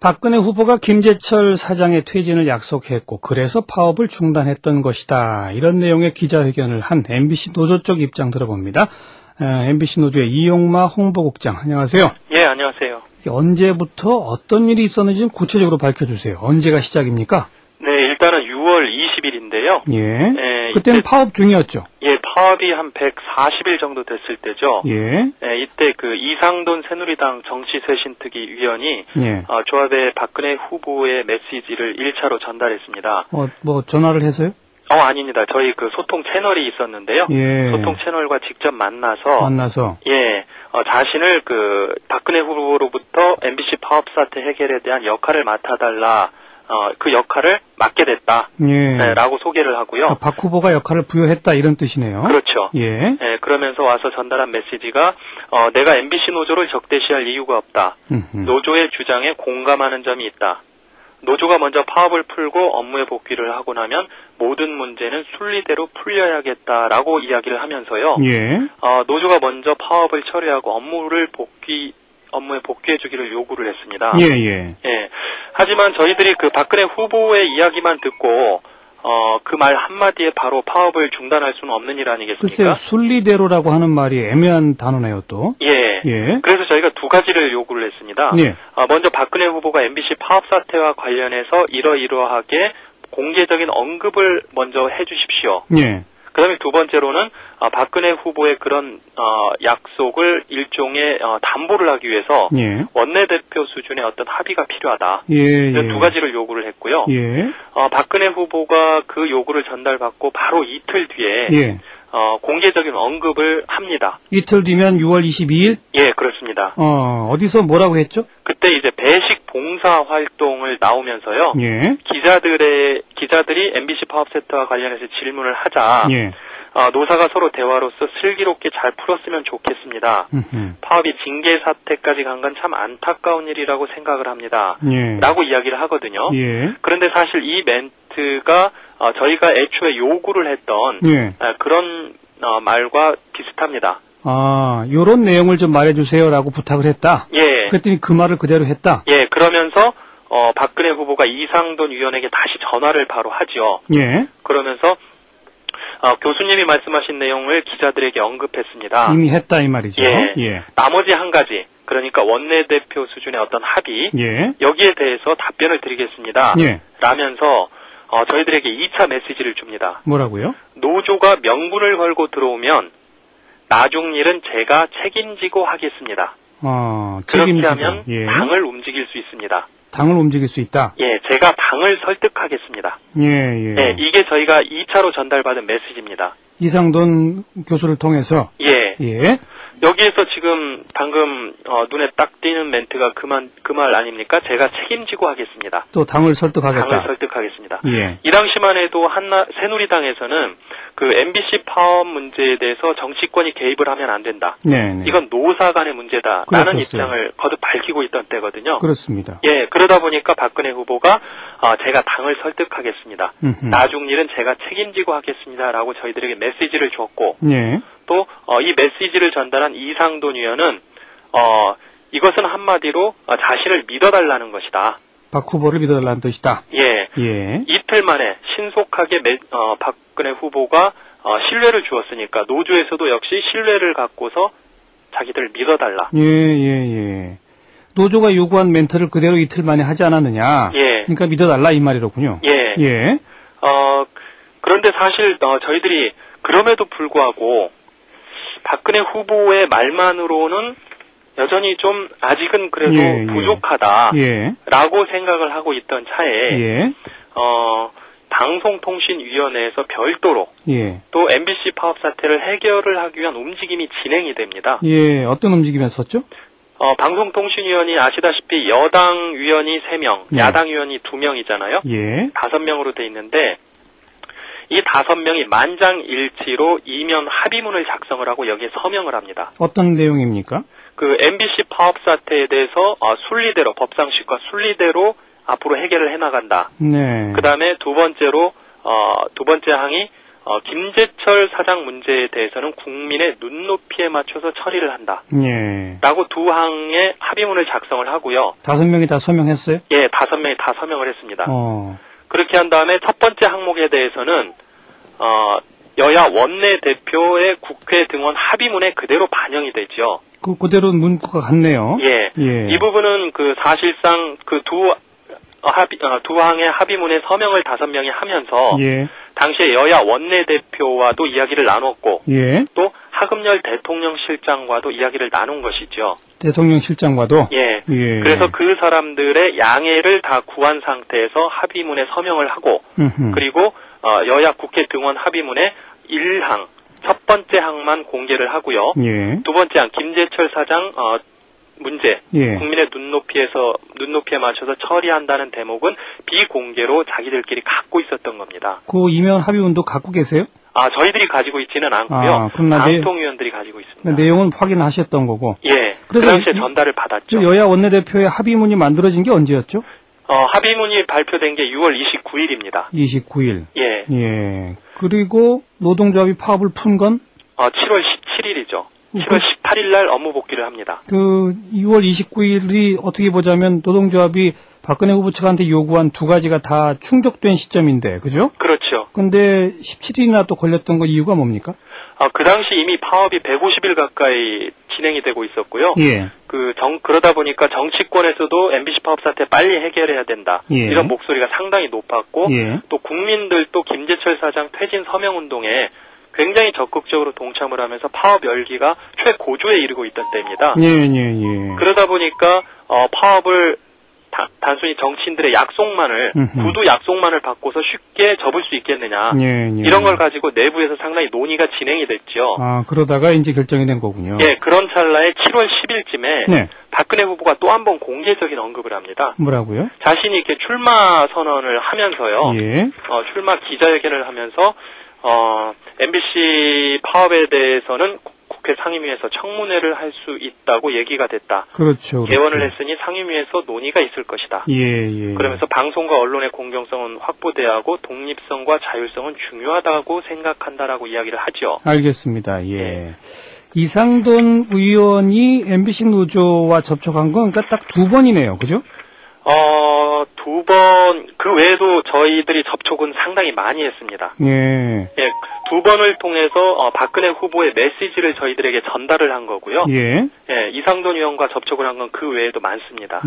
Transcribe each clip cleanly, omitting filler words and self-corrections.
박근혜 후보가 김재철 사장의 퇴진을 약속했고 그래서 파업을 중단했던 것이다. 이런 내용의 기자회견을 한 MBC 노조 쪽 입장 들어봅니다. MBC 노조의 이용마 홍보국장, 안녕하세요. 예, 안녕하세요. 언제부터 어떤 일이 있었는지 구체적으로 밝혀주세요. 언제가 시작입니까? 네, 일단은 6월 20일인데요. 예. 그때는 파업 중이었죠. 예, 파업이 한 140일 정도 됐을 때죠. 예. 예, 이때 그 이상돈 새누리당 정치쇄신특위 위원이 예. 조합의 박근혜 후보의 메시지를 1차로 전달했습니다. 뭐 전화를 해서요? 아닙니다. 저희 그 소통 채널이 있었는데요. 예. 소통 채널과 직접 만나서 예, 자신을 그 박근혜 후보로부터 MBC 파업 사태 해결에 대한 역할을 맡아달라. 그 역할을 맡게 됐다. 예. 네, 라고 소개를 하고요. 박 후보가 역할을 부여했다 이런 뜻이네요. 그렇죠. 예. 네, 그러면서 와서 전달한 메시지가 내가 MBC 노조를 적대시할 이유가 없다. 노조의 주장에 공감하는 점이 있다. 노조가 먼저 파업을 풀고 업무에 복귀를 하고 나면 모든 문제는 순리대로 풀려야겠다라고 이야기를 하면서요. 예. 노조가 먼저 파업을 처리하고 업무에 복귀해 주기를 요구를 했습니다. 예, 예. 예. 하지만 저희들이 그 박근혜 후보의 이야기만 듣고 그 말 한마디에 바로 파업을 중단할 수는 없는 일 아니겠습니까? 글쎄요, 순리대로라고 하는 말이 애매한 단어네요, 또. 예. 예. 그래서 저희가 두 가지를 요구를 했습니다. 예. 먼저 박근혜 후보가 MBC 파업 사태와 관련해서 이러이러하게 공개적인 언급을 먼저 해주십시오. 예. 그다음에 두 번째로는 박근혜 후보의 그런 약속을 일종의 담보를 하기 위해서 예. 원내대표 수준의 어떤 합의가 필요하다. 예. 두 가지를 요구를 했고요. 예. 박근혜 후보가 그 요구를 전달받고 바로 이틀 뒤에 예. 공개적인 언급을 합니다. 이틀 뒤면 6월 22일? 예, 그렇습니다. 어디서 뭐라고 했죠? 그때 이제 배식 봉사 활동을 나오면서요. 예. 기자들이 MBC 파업 세트와 관련해서 질문을 하자. 예. 노사가 서로 대화로서 슬기롭게 잘 풀었으면 좋겠습니다. 파업이 징계 사태까지 간 건 참 안타까운 일이라고 생각을 합니다. 예. 라고 이야기를 하거든요. 예. 그런데 사실 이 멘트가 저희가 애초에 요구를 했던 예. 그런 말과 비슷합니다. 요런 내용을 좀 말해주세요라고 부탁을 했다. 예. 그랬더니 그 말을 그대로 했다. 예, 그러면서 박근혜 후보가 이상돈 위원에게 다시 전화를 바로 하죠. 예. 그러면서 교수님이 말씀하신 내용을 기자들에게 언급했습니다. 이미 했다 이 말이죠. 예. 예. 나머지 한 가지, 그러니까 원내대표 수준의 어떤 합의, 예. 여기에 대해서 답변을 드리겠습니다. 예. 라면서 저희들에게 2차 메시지를 줍니다. 뭐라고요? 노조가 명분을 걸고 들어오면 나중 일은 제가 책임지고 하겠습니다. 그렇게 하면 예. 당을 움직일 수 있습니다. 당을 움직일 수 있다. 예, 제가 당을 설득하겠습니다. 예, 예. 예, 이게 저희가 2차로 전달받은 메시지입니다. 이상돈 교수를 통해서. 예. 예. 여기에서 지금 방금 눈에 딱 띄는 멘트가 그 말 아닙니까? 제가 책임지고 하겠습니다. 또 당을 설득하겠다. 당을 설득하겠습니다. 예. 이 당시만 해도 새누리당에서는 그 MBC 파업 문제에 대해서 정치권이 개입을 하면 안 된다. 네. 이건 노사 간의 문제다. 라는 입장을 거듭 밝히고 있던 때거든요. 그렇습니다. 예, 그러다 보니까 박근혜 후보가 제가 당을 설득하겠습니다. 나중 일은 제가 책임지고 하겠습니다라고 저희들에게 메시지를 줬고, 예. 또 이 메시지를 전달한 이상돈 의원은 이것은 한마디로 자신을 믿어달라는 것이다. 박 후보를 믿어달라는 뜻이다. 예. 예. 이틀 만에 신속하게 박근혜 후보가 신뢰를 주었으니까 노조에서도 역시 신뢰를 갖고서 자기들 믿어달라. 예. 노조가 요구한 멘트를 그대로 이틀 만에 하지 않았느냐. 예. 그러니까 믿어달라 이 말이로군요. 예. 예. 그런데 사실 저희들이 그럼에도 불구하고 박근혜 후보의 말만으로는 여전히 좀 아직은 그래도 부족하다. 예. 라고 생각을 하고 있던 차에 예. 방송통신위원회에서 별도로 예. 또 MBC 파업 사태를 해결을 하기 위한 움직임이 진행이 됩니다. 예. 어떤 움직임이었었죠? 방송통신위원이 아시다시피 여당 위원이 3명, 야당 위원이 2명이잖아요. 예. 5명으로 돼 있는데 이 5명이 만장일치로 이면 합의문을 작성을 하고 여기에 서명을 합니다. 어떤 내용입니까? 그 MBC 파업 사태에 대해서 순리대로 법상식과 순리대로 앞으로 해결을 해나간다. 네. 그 다음에 두 번째 항이 김재철 사장 문제에 대해서는 국민의 눈높이에 맞춰서 처리를 한다. 예. 라고 두 항의 합의문을 작성을 하고요. 5명이 다 서명했어요? 예, 5명이 다 서명을 했습니다. 그렇게 한 다음에 첫 번째 항목에 대해서는 여야 원내대표의 국회 등원 합의문에 그대로 반영이 되죠. 그대로 문구가 같네요. 예. 이 부분은 사실상 두 항의 합의문에 서명을 5명이 하면서 예. 당시에 여야 원내대표와도 이야기를 나눴고 예. 또 하금열 대통령실장과도 이야기를 나눈 것이죠. 대통령실장과도? 예. 그래서 그 사람들의 양해를 다 구한 상태에서 합의문에 서명을 하고 그리고 여야 국회 등원 합의문의 1항 첫 번째 항만 공개를 하고요. 예. 두 번째 항 김재철 사장 문제, 예. 국민의 눈높이에 맞춰서 처리한다는 대목은 비공개로 자기들끼리 갖고 있었던 겁니다. 그 이면 합의문도 갖고 계세요? 저희들이 가지고 있지는 않고요. 방통위원들이 가지고 있습니다. 내용은 확인하셨던 거고. 예. 그 당시에 전달을 받았죠. 여야 원내대표의 합의문이 만들어진 게 언제였죠? 합의문이 발표된 게 6월 29일입니다. 29일. 예. 예. 그리고 노동조합이 파업을 푼 건? 7월 17일이죠. 7월 18일 날 업무 복귀를 합니다. 6월 29일이 어떻게 보자면 노동조합이 박근혜 후보 측한테 요구한 두 가지가 다 충족된 시점인데, 그죠? 그렇죠. 근데 17일이나 또 걸렸던 거 이유가 뭡니까? 그 당시 이미 파업이 150일 가까이 진행이 되고 있었고요. 예. 그러다 보니까 정치권에서도 MBC 파업 사태 빨리 해결해야 된다. 예. 이런 목소리가 상당히 높았고, 예. 또 국민들도 김재철 사장 퇴진 서명 운동에 굉장히 적극적으로 동참을 하면서 파업 열기가 최고조에 이르고 있던 때입니다. 예. 그러다 보니까 파업을 단순히 정치인들의 약속만을 구두 약속만을 받고서 쉽게 접을 수 있겠느냐 이런 걸 가지고 내부에서 상당히 논의가 진행이 됐죠. 그러다가 이제 결정이 된 거군요. 예, 그런 찰나에 7월 10일쯤에 네. 박근혜 후보가 또 한 번 공개적인 언급을 합니다. 뭐라고요? 자신이 이렇게 출마 선언을 하면서요. 예. 출마 기자회견을 하면서 MBC 파업에 대해서는 국회 상임위에서 청문회를 할 수 있다고 얘기가 됐다. 그렇죠. 개원을 했으니 상임위에서 논의가 있을 것이다. 예. 그러면서 방송과 언론의 공정성은 확보돼야 하고 독립성과 자율성은 중요하다고 생각한다라고 이야기를 하죠. 알겠습니다. 예. 이상돈 의원이 MBC 노조와 접촉한 건 그러니까 딱 2번이네요. 그죠? 2번, 그 외에도 저희들이 접촉은 상당히 많이 했습니다. 예. 2번을 통해서 박근혜 후보의 메시지를 저희들에게 전달을 한 거고요. 예. 이상돈 의원과 접촉을 한 건 그 외에도 많습니다.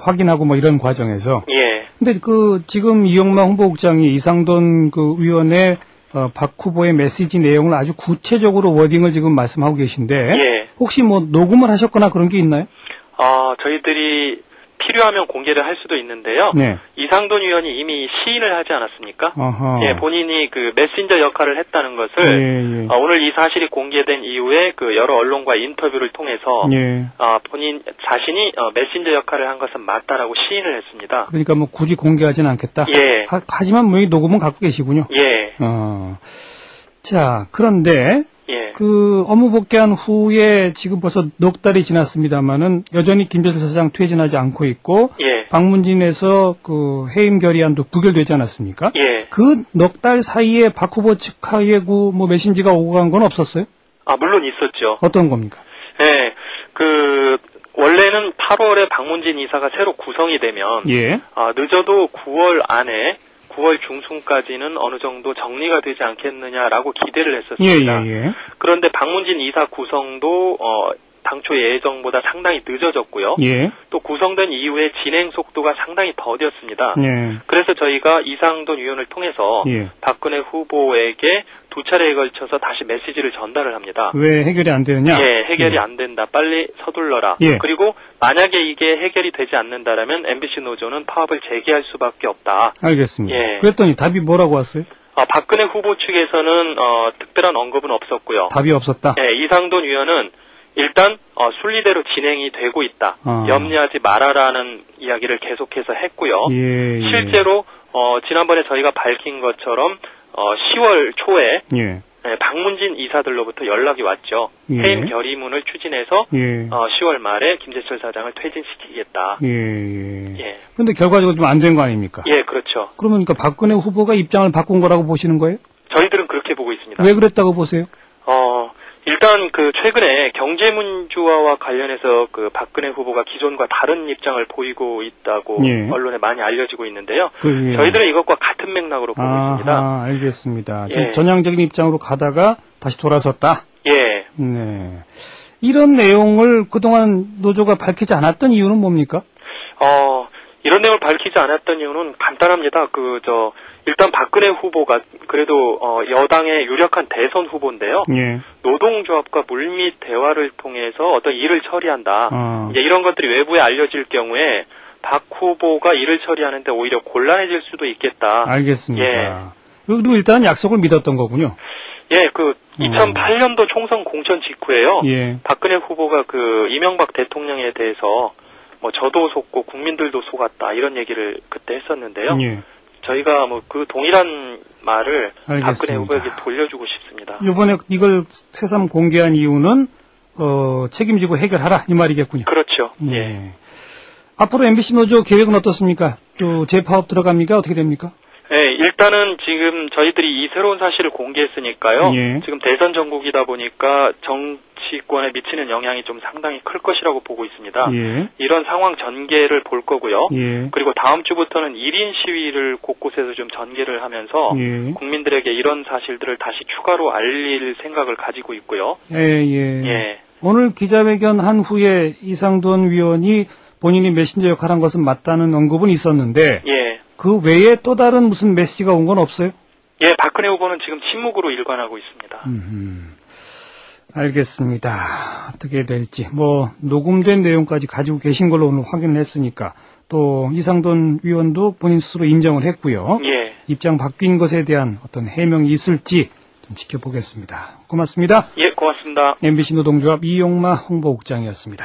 확인하고 뭐 이런 과정에서. 예. 근데 지금 이용마 홍보국장이 이상돈 의원의 박 후보의 메시지 내용을 아주 구체적으로 워딩을 지금 말씀하고 계신데. 예. 혹시 뭐 녹음을 하셨거나 그런 게 있나요? 저희들이 필요하면 공개를 할 수도 있는데요. 네. 이상돈 의원이 이미 시인을 하지 않았습니까? 어허. 예, 본인이 메신저 역할을 했다는 것을 오늘 이 사실이 공개된 이후에 여러 언론과 인터뷰를 통해서 본인 자신이 메신저 역할을 한 것은 맞다라고 시인을 했습니다. 그러니까 뭐 굳이 공개하지는 않겠다. 예. 하지만 뭐 녹음은 갖고 계시군요. 예. 자, 그런데 업무 복귀한 후에 지금 벌써 넉 달이 지났습니다만은 여전히 김재철 사장 퇴진하지 않고 있고 방문진에서 해임 결의안도 부결되지 않았습니까? 예. 그 넉 달 사이에 박 후보 측하에 뭐 메신저가 오고 간 건 없었어요? 물론 있었죠. 어떤 겁니까? 네. 원래는 8월에 방문진 이사가 새로 구성이 되면 늦어도 9월 안에 9월 중순까지는 어느 정도 정리가 되지 않겠느냐라고 기대를 했었습니다. 그런데 방문진 이사 구성도 당초 예정보다 상당히 늦어졌고요. 또 구성된 이후에 진행 속도가 상당히 더뎠습니다. 그래서 저희가 이상돈 의원을 통해서 박근혜 후보에게 2차례에 걸쳐서 다시 메시지를 전달을 합니다. 왜 해결이 안 되느냐? 해결이 안 된다. 빨리 서둘러라. 그리고 만약에 이게 해결이 되지 않는다라면 MBC 노조는 파업을 재개할 수밖에 없다. 알겠습니다. 그랬더니 답이 뭐라고 왔어요? 박근혜 후보 측에서는 특별한 언급은 없었고요. 답이 없었다? 이상돈 의원은 일단 순리대로 진행이 되고 있다. 염려하지 말아라는 이야기를 계속해서 했고요. 실제로 지난번에 저희가 밝힌 것처럼 10월 초에 방문진 이사들로부터 연락이 왔죠. 해임 결의문을 추진해서 10월 말에 김재철 사장을 퇴진시키겠다. 그런데 결과적으로 좀 안 된 거 아닙니까? 그렇죠. 그러면 박근혜 후보가 입장을 바꾼 거라고 보시는 거예요? 저희들은 그렇게 보고 있습니다. 왜 그랬다고 보세요? 일단 최근에 경제민주화와 관련해서 박근혜 후보가 기존과 다른 입장을 보이고 있다고 예. 언론에 많이 알려지고 있는데요. 예. 저희들은 이것과 같은 맥락으로 보고 있습니다. 알겠습니다. 예. 좀 전향적인 입장으로 가다가 다시 돌아섰다. 예. 네. 이런 내용을 그동안 노조가 밝히지 않았던 이유는 뭡니까? 이런 내용을 밝히지 않았던 이유는 간단합니다. 일단 박근혜 후보가 그래도 여당의 유력한 대선 후보인데요. 예. 노동조합과 물밑 대화를 통해서 어떤 일을 처리한다. 이제 이런 것들이 외부에 알려질 경우에 박 후보가 일을 처리하는데 오히려 곤란해질 수도 있겠다. 알겠습니다. 예. 그리고 일단 약속을 믿었던 거군요. 예, 2008년도 총선 공천 직후에요. 예. 박근혜 후보가 이명박 대통령에 대해서 저도 속고 국민들도 속았다 이런 얘기를 그때 했었는데요. 예. 저희가 그 동일한 말을 알겠습니다. 박근혜 후보에게 돌려주고 싶습니다. 이번에 이걸 새삼 공개한 이유는 책임지고 해결하라 이 말이겠군요. 그렇죠. 예. 앞으로 MBC 노조 계획은 어떻습니까? 또 재파업 들어갑니까? 어떻게 됩니까? 네, 일단은 지금 저희들이 이 새로운 사실을 공개했으니까요. 예. 지금 대선 전국이다 보니까 정치권에 미치는 영향이 좀 상당히 클 것이라고 보고 있습니다. 예. 이런 상황 전개를 볼 거고요. 예. 그리고 다음 주부터는 1인 시위를 곳곳에서 좀 전개를 하면서 예. 국민들에게 이런 사실들을 다시 추가로 알릴 생각을 가지고 있고요. 예. 오늘 기자회견 한 후에 이상돈 위원이 본인이 메신저 역할한 것은 맞다는 언급은 있었는데 예. 그 외에 또 다른 무슨 메시지가 온 건 없어요? 예, 박근혜 후보는 지금 침묵으로 일관하고 있습니다. 알겠습니다. 어떻게 될지 녹음된 내용까지 가지고 계신 걸로 오늘 확인을 했으니까 또 이상돈 위원도 본인 스스로 인정을 했고요. 예. 입장 바뀐 것에 대한 어떤 해명이 있을지 좀 지켜보겠습니다. 고맙습니다. 예, 고맙습니다. MBC 노동조합 이용마 홍보국장이었습니다.